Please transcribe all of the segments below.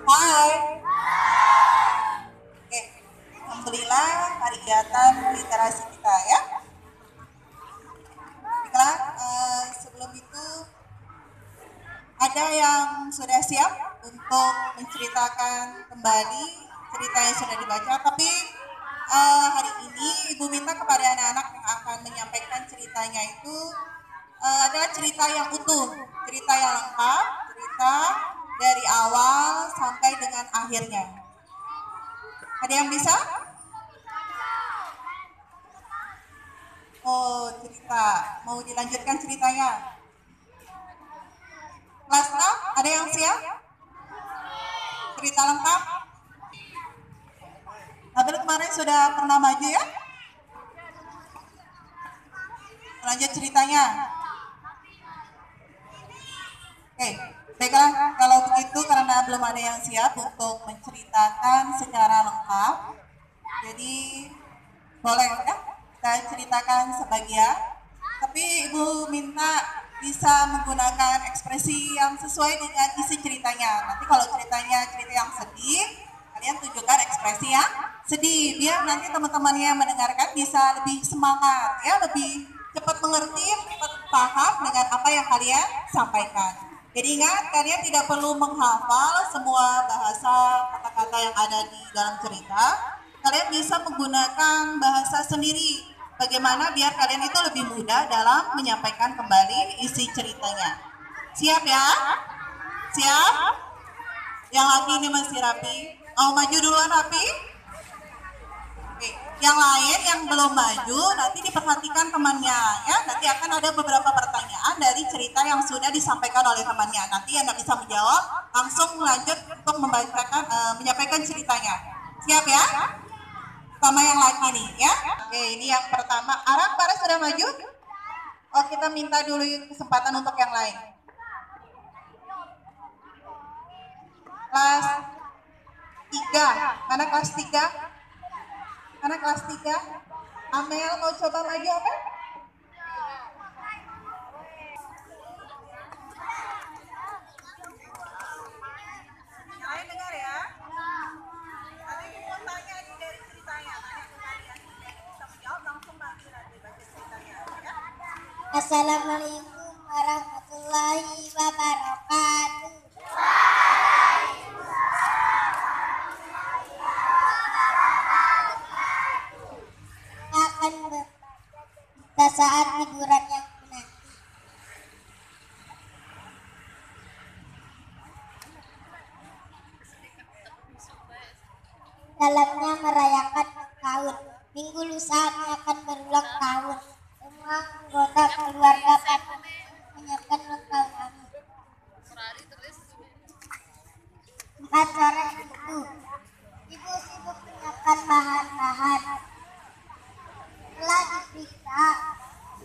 Hai. Oke, alhamdulillah hari kegiatan literasi kita ya. Baiklah, sebelum itu ada yang sudah siap untuk menceritakan kembali cerita yang sudah dibaca. Tapi hari ini Ibu minta kepada anak-anak yang akan menyampaikan ceritanya itu adalah cerita yang utuh, cerita yang lengkap, cerita dari awal sampai dengan akhirnya. Ada yang bisa? Oh, cerita. Mau dilanjutkan ceritanya? Kelas 6, ada yang siap? Cerita lengkap? Abel kemarin sudah pernah maju ya? Lanjut ceritanya. Oke, baiklah kalau begitu karena belum ada yang siap untuk menceritakan secara lengkap. Jadi boleh ya kita ceritakan sebagian. Tapi Ibu minta bisa menggunakan ekspresi yang sesuai dengan isi ceritanya. Nanti kalau ceritanya cerita yang sedih, kalian tunjukkan ekspresi yang sedih. Biar nanti teman-temannya yang mendengarkan bisa lebih semangat, ya, lebih cepat mengerti, cepat paham dengan apa yang kalian sampaikan. Jadi ingat, kalian tidak perlu menghafal semua bahasa kata-kata yang ada di dalam cerita. Kalian bisa menggunakan bahasa sendiri. Bagaimana biar kalian itu lebih mudah dalam menyampaikan kembali isi ceritanya. Siap ya? Siap? Yang lagi ini masih rapi. Mau maju duluan rapi? Oke. Yang lain yang belum maju nanti diperhatikan temannya ya. Nanti akan ada beberapa pertanyaan dari cerita yang sudah disampaikan oleh temannya. Nanti Anda bisa menjawab, langsung lanjut untuk membacakan menyampaikan ceritanya. Siap ya? Sama yang laki nih ya. Oke, ini yang pertama. Para sudah maju? Oh, kita minta dulu kesempatan untuk yang lain. Kelas 3. Mana kelas 3? Mana kelas 3? Amel mau coba maju apa? Yang lain dengar ya. Nanti mau tanya nih dari ceritanya. Bisa menjawab langsung nanti baca ceritanya ya. Assalamualaikum warahmatullahi wabarakatuh. Akan berbaca saat hiburan yang menanti. Dalamnya merayakan tahun. Minggu lusa akan berulang tahun. Semua anggota keluarga patut menyiapkan ulang tahun kami. 4 sore itu, ibu sibuk menyiapkan bahan-bahan. Setelah diperiksa,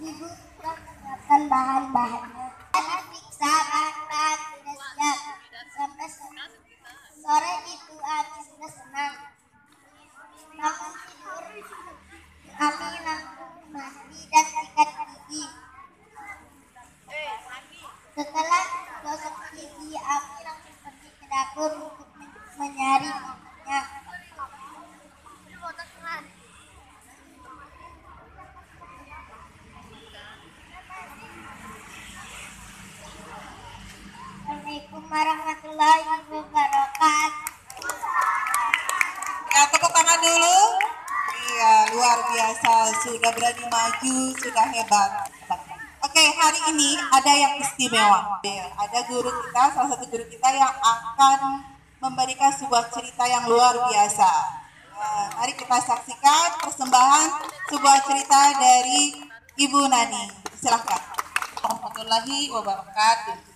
ibu sudah menyiapkan bahan-bahannya. Setelah diperiksa, bahan-bahan sudah siap. Sampai sore itu, Ami sudah senang. Bangun tidur, Ami langsung mandi dan sikat gigi. Setelah gosok gigi, Ami langsung pergi ke dapur untuk mencari minyak. Assalamualaikum warahmatullahi wabarakatuh. Ya, tepuk tangan dulu. Iya, luar biasa. Sudah berani maju, sudah hebat. Oke, hari ini ada yang istimewa. Ada guru kita, salah satu guru kita yang akan memberikan sebuah cerita yang luar biasa. Mari kita saksikan persembahan sebuah cerita dari Ibu Nani. Silahkan. Warahmatullahi wabarakatuh.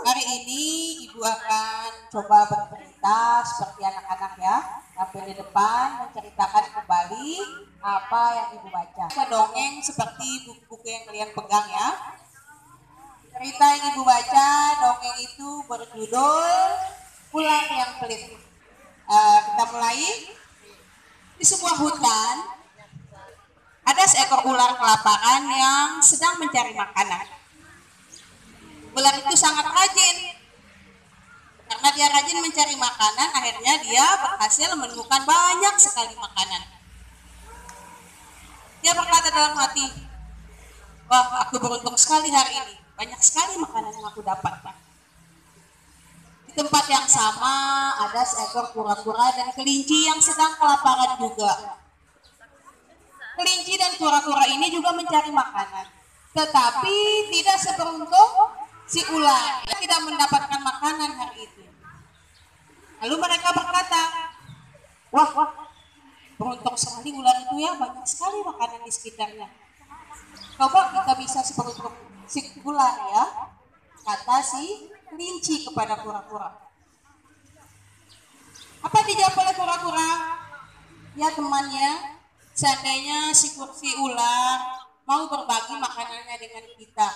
Hari ini Ibu akan coba bercerita seperti anak-anak ya. Tampil di depan menceritakan kembali apa yang Ibu baca. Dongeng seperti buku-buku yang kalian pegang ya. Cerita yang Ibu baca, dongeng itu berjudul Pulang yang Pelit. Kita mulai. Di sebuah hutan Ada seekor ular kelaparan yang sedang mencari makanan. Ular itu sangat rajin. Karena dia rajin mencari makanan, akhirnya dia berhasil menemukan banyak sekali makanan. Dia berkata dalam hati, wah, aku beruntung sekali hari ini. Banyak sekali makanan yang aku dapat. Di tempat yang sama ada seekor kura-kura dan kelinci yang sedang kelaparan juga. Kelinci dan kura-kura ini juga mencari makanan, tetapi tidak seberuntung si ular yang tidak mendapatkan makanan hari itu. Lalu mereka berkata, wah, beruntung sekali ular itu ya, banyak sekali makanan di sekitarnya. Coba kita bisa seberuntung si ular ya, kata si kelinci kepada kura-kura. Apa dijawab oleh kura-kura? Ya temannya, seandainya si ular mau berbagi makanannya dengan kita.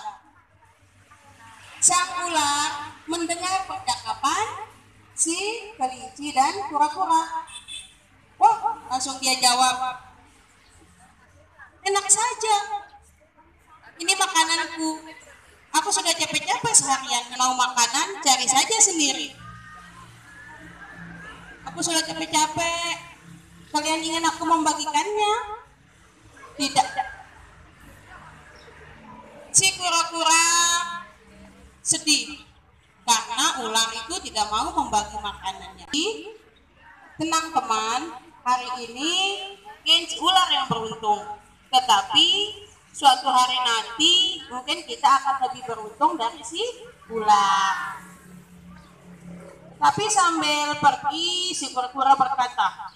Sang ular mendengar percakapan si kelinci dan kura-kura. Wah, langsung dia jawab, enak saja, ini makananku. Aku sudah capek-capek seharian, mau makanan cari saja sendiri. Aku sudah capek-capek, kalian ingin aku membagikannya? Tidak. Si kura-kura sedih karena ular itu tidak mau membagi makanannya. Tenang teman, hari ini mungkin ular yang beruntung, tetapi suatu hari nanti mungkin kita akan lebih beruntung dari si ular. Tapi sambil pergi, si kura-kura berkata,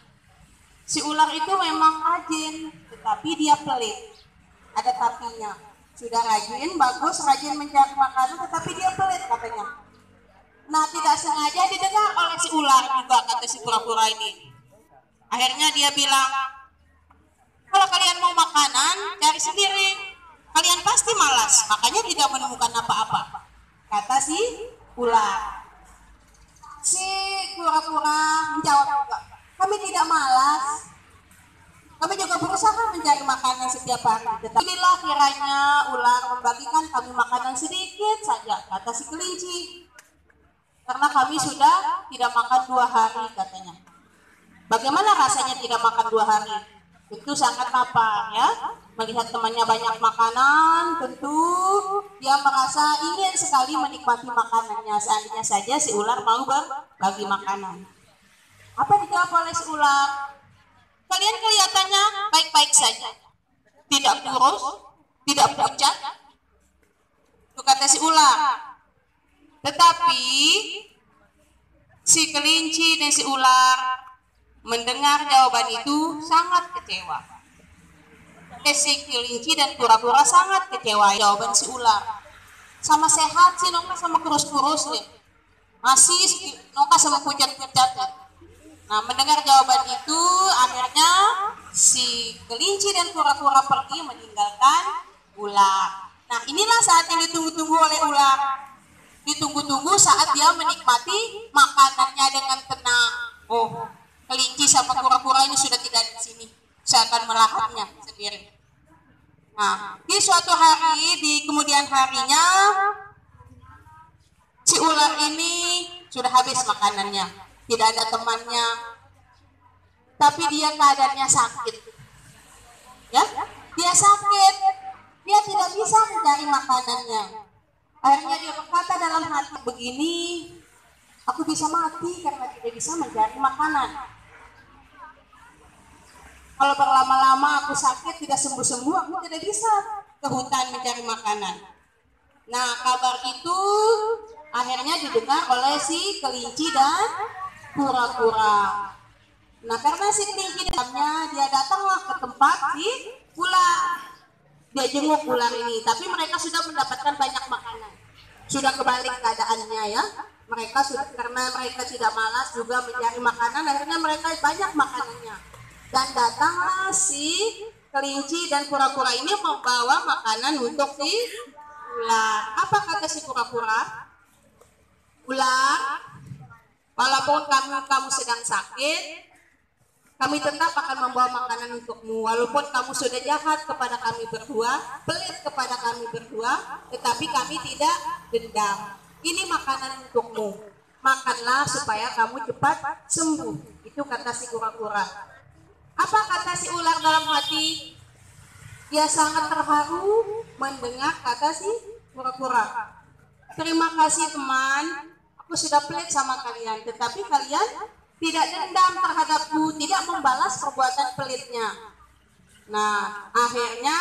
si ular itu memang rajin, tetapi dia pelit. Ada tapinya. Sudah rajin, bagus, rajin mencari makanan, tetapi dia pelit katanya. Nah, tidak sengaja didengar oleh si ular juga, kata si kura-kura ini. Akhirnya dia bilang, kalau kalian mau makanan, cari sendiri. Kalian pasti malas, makanya tidak menemukan apa-apa, kata si ular. Si kura-kura menjawab juga, kami tidak malas. Kami juga berusaha mencari makanan setiap hari. Tetapi inilah kiranya ular membagikan kami makanan sedikit saja, kata si kelinci. Karena kami sudah tidak makan 2 hari, katanya. Bagaimana rasanya tidak makan 2 hari? Itu sangat lapar ya. Melihat temannya banyak makanan, tentu dia merasa ingin sekali menikmati makanannya. Seandainya saja si ular mau berbagi makanan. Apa dijawab oleh si ular? Kalian kelihatannya baik-baik saja, tidak kurus, tidak pucat, itu kata si ular. Tetapi si kelinci dan si ular mendengar jawaban itu sangat kecewa. Si kelinci dan kura-kura sangat kecewa jawaban si ular. Sama sehat sih nongka sama kurus-kurus nih, masih nongka sama pucat-pucat. Nah, mendengar jawaban itu, akhirnya si kelinci dan kura-kura pergi meninggalkan ular. Nah, inilah saat yang ditunggu-tunggu oleh ular. Ditunggu-tunggu saat dia menikmati makanannya dengan tenang. Oh, kelinci sama kura-kura ini sudah tidak di sini. Saya akan melahapnya sendiri. Nah, di suatu hari, di kemudian harinya, si ular ini sudah habis makanannya. Tidak ada temannya, tapi dia keadaannya sakit. Ya, dia sakit, dia tidak bisa mencari makanannya. Akhirnya dia berkata dalam hati begini, aku bisa mati karena tidak bisa mencari makanan. Kalau berlama-lama aku sakit tidak sembuh-sembuh, aku tidak bisa ke hutan mencari makanan. Nah, kabar itu akhirnya didengar oleh si kelinci dan kura-kura. Nah, karena si kelinci dalamnya, dia datanglah ke tempat si ular. Dia jenguk ular ini, tapi mereka sudah mendapatkan banyak makanan. Sudah kebalik keadaannya ya. Mereka sudah, karena mereka tidak malas juga mencari makanan, akhirnya mereka banyak makanannya. Dan datanglah si kelinci dan kura-kura ini membawa makanan untuk si ular. Apa kata si kura-kura? Ular, walaupun kamu sedang sakit, kami tetap akan membawa makanan untukmu. Walaupun kamu sudah jahat kepada kami berdua, pelit kepada kami berdua, tetapi kami tidak dendam. Ini makanan untukmu. Makanlah supaya kamu cepat sembuh. Itu kata si kura-kura. Apa kata si ular dalam hati? Dia sangat terharu mendengar kata si kura-kura. Terima kasih teman, aku sudah pelit sama kalian, tetapi kalian tidak dendam terhadapku, tidak membalas perbuatan pelitnya. Nah, akhirnya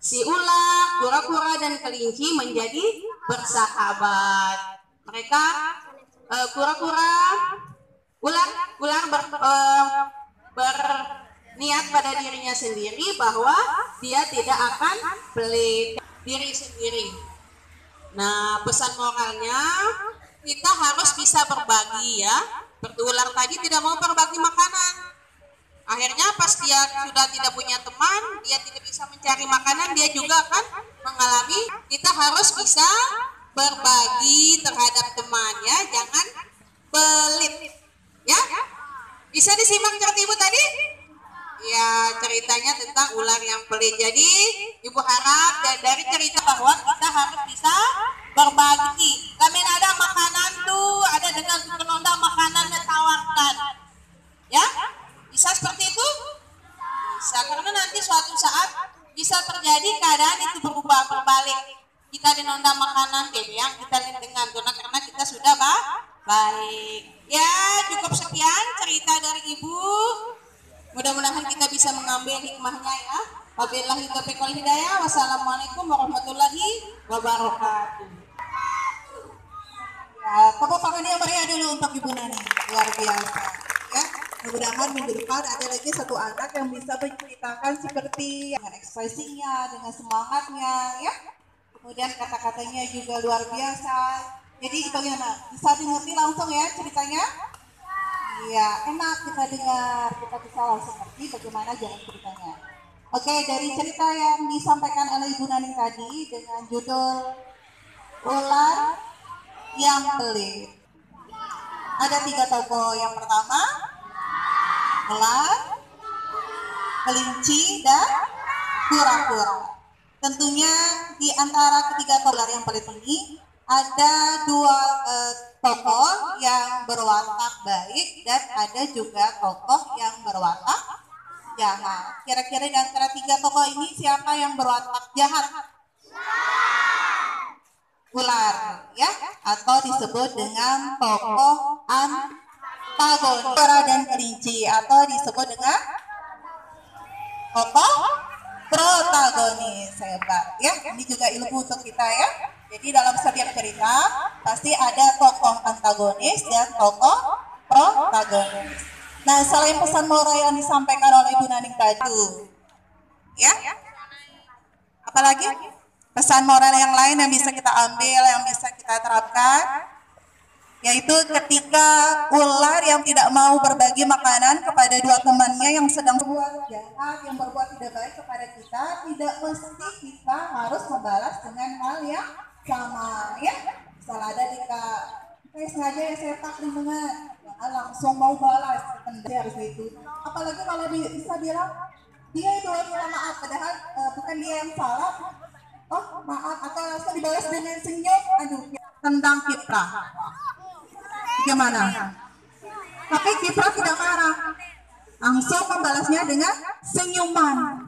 si ular, kura-kura, dan kelinci menjadi bersahabat. Mereka kura-kura, ular berniat pada dirinya sendiri bahwa dia tidak akan pelit diri sendiri. Nah, pesan moralnya kita harus bisa berbagi ya. Ular tadi tidak mau berbagi makanan. Akhirnya pas dia sudah tidak punya teman, dia tidak bisa mencari makanan, dia juga akan mengalami. Kita harus bisa berbagi terhadap teman ya, jangan pelit. Ya, bisa disimak cerita ibu tadi? Ya, ceritanya tentang ular yang pelit. Jadi ibu harap dari cerita bahwa kita harus bisa berbagi. Kami ada makanan tuh, ada dengan penonda makanan tawarkan. Ya, bisa seperti itu? Bisa, karena nanti suatu saat bisa terjadi keadaan itu berubah berbalik. Kita dinonda makanan, yang kita dengan karena kita sudah baik. Ya, cukup sekian cerita dari ibu. Mudah-mudahan kita bisa mengambil hikmahnya ya. Wabillahi taufiq wal hidayah. Wassalamualaikum warahmatullahi wabarakatuh. Ya, tepuk tangan yang meriah dulu untuk Ibu Nani, luar biasa. Ya, mudah-mudahan minggu depan ada lagi satu anak yang bisa menceritakan seperti dengan ekspresinya, dengan semangatnya, ya. Kemudian kata-katanya juga luar biasa. Jadi bagaimana? Bisa dimengerti langsung ya ceritanya? Iya, enak kita dengar, kita bisa langsung ngerti bagaimana jalan ceritanya. Oke, dari cerita yang disampaikan oleh Ibu Nani tadi dengan judul Ular yang Pelit. Ada 3 tokoh. Yang pertama, ular, kelinci, dan kura-kura. Tentunya di antara ketiga ular yang pelit ini ada 2 tokoh yang berwatak baik dan ada juga tokoh yang berwatak jahat. Kira-kira di antara 3 tokoh ini siapa yang berwatak jahat? Ular, ya, atau disebut dengan tokoh antagonis. Kura dan kelinci, atau disebut dengan tokoh protagonis. Hebat, ya. Ini juga ilmu untuk kita ya. Jadi dalam setiap cerita pasti ada tokoh antagonis dan tokoh protagonis. Nah, selain pesan moral yang disampaikan oleh Ibu Naning tadi, ya, apalagi pesan moral yang lain yang bisa kita ambil, yang bisa kita terapkan, yaitu ketika ular yang tidak mau berbagi makanan kepada 2 temannya yang sedang berbuat jahat, yang berbuat tidak baik kepada kita, tidak mesti kita harus membalas dengan hal yang sama, ya. Misalnya ada saya sengaja ya saya tak lingkungan, jangan langsung mau balas, harus itu. Apalagi kalau bisa bilang dia itu minta maaf, padahal bukan dia yang salah. Oh maaf, atau langsung dibalas dengan senyum, aduh, tentang kiprah. Gimana? Tapi kiprah tidak marah, langsung membalasnya dengan senyuman.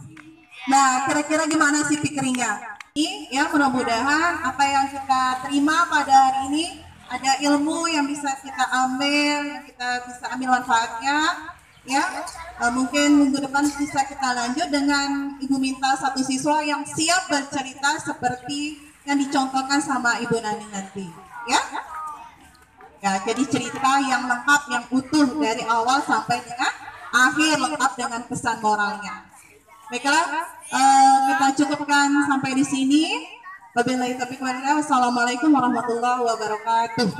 Nah, kira-kira gimana sih pikirnya? Ya, mudah-mudahan apa yang kita terima pada hari ini ada ilmu yang bisa kita ambil, yang kita bisa ambil manfaatnya. Ya, mungkin minggu depan bisa kita lanjut dengan Ibu minta 1 siswa yang siap bercerita seperti yang dicontohkan sama Ibu Nani nanti, ya. Ya, jadi cerita yang lengkap, yang utuh dari awal sampai dengan akhir, lengkap dengan pesan moralnya. Baiklah, kita cukupkan sampai di sini. Wabillahi taufiq wal hidayah. Wassalamualaikum warahmatullahi wabarakatuh.